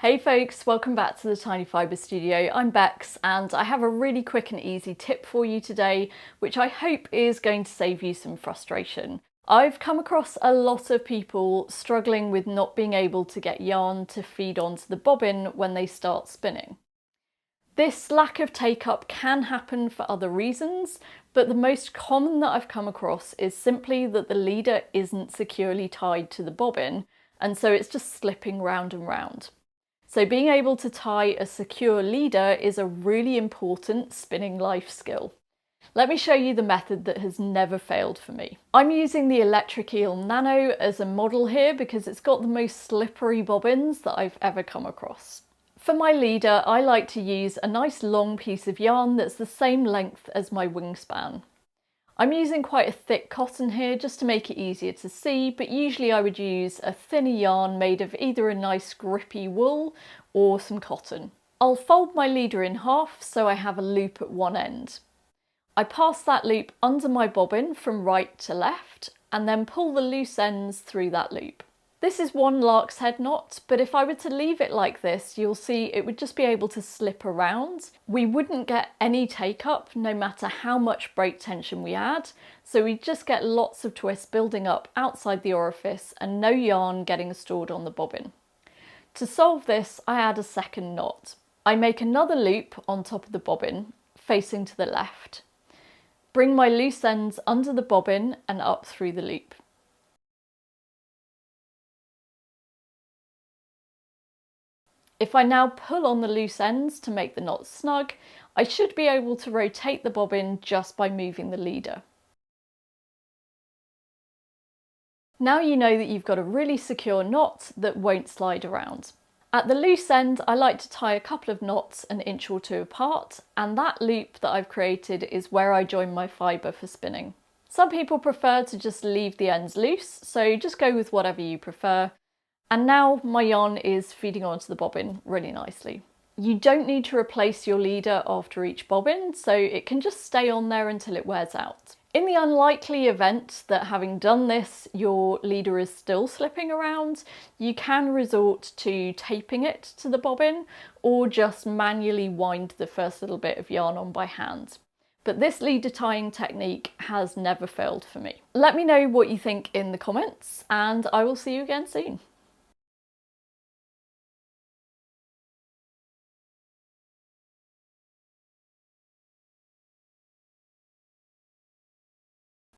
Hey folks, welcome back to the Tiny Fibre Studio. I'm Bex and I have a really quick and easy tip for you today, which I hope is going to save you some frustration. I've come across a lot of people struggling with not being able to get yarn to feed onto the bobbin when they start spinning. This lack of take-up can happen for other reasons, but the most common that I've come across is simply that the leader isn't securely tied to the bobbin, and so it's just slipping round and round. So being able to tie a secure leader is a really important spinning life skill. Let me show you the method that has never failed for me. I'm using the electric eel Nano as a model here because it's got the most slippery bobbins that I've ever come across. For my leader, I like to use a nice long piece of yarn that's the same length as my wingspan. I'm using quite a thick cotton here just to make it easier to see, but usually I would use a thinner yarn made of either a nice grippy wool or some cotton. I'll fold my leader in half so I have a loop at one end. I pass that loop under my bobbin from right to left and then pull the loose ends through that loop. This is one lark's head knot, but if I were to leave it like this, you'll see it would just be able to slip around. We wouldn't get any take-up no matter how much break tension we add, so we just get lots of twist building up outside the orifice and no yarn getting stored on the bobbin. To solve this, I add a second knot. I make another loop on top of the bobbin, facing to the left. Bring my loose ends under the bobbin and up through the loop. If I now pull on the loose ends to make the knot snug, I should be able to rotate the bobbin just by moving the leader. Now you know that you've got a really secure knot that won't slide around. At the loose end, I like to tie a couple of knots an inch or two apart, and that loop that I've created is where I join my fibre for spinning. Some people prefer to just leave the ends loose, so just go with whatever you prefer. And now my yarn is feeding onto the bobbin really nicely. You don't need to replace your leader after each bobbin, so it can just stay on there until it wears out. In the unlikely event that having done this, your leader is still slipping around, you can resort to taping it to the bobbin or just manually wind the first little bit of yarn on by hand. But this leader tying technique has never failed for me. Let me know what you think in the comments, and I will see you again soon.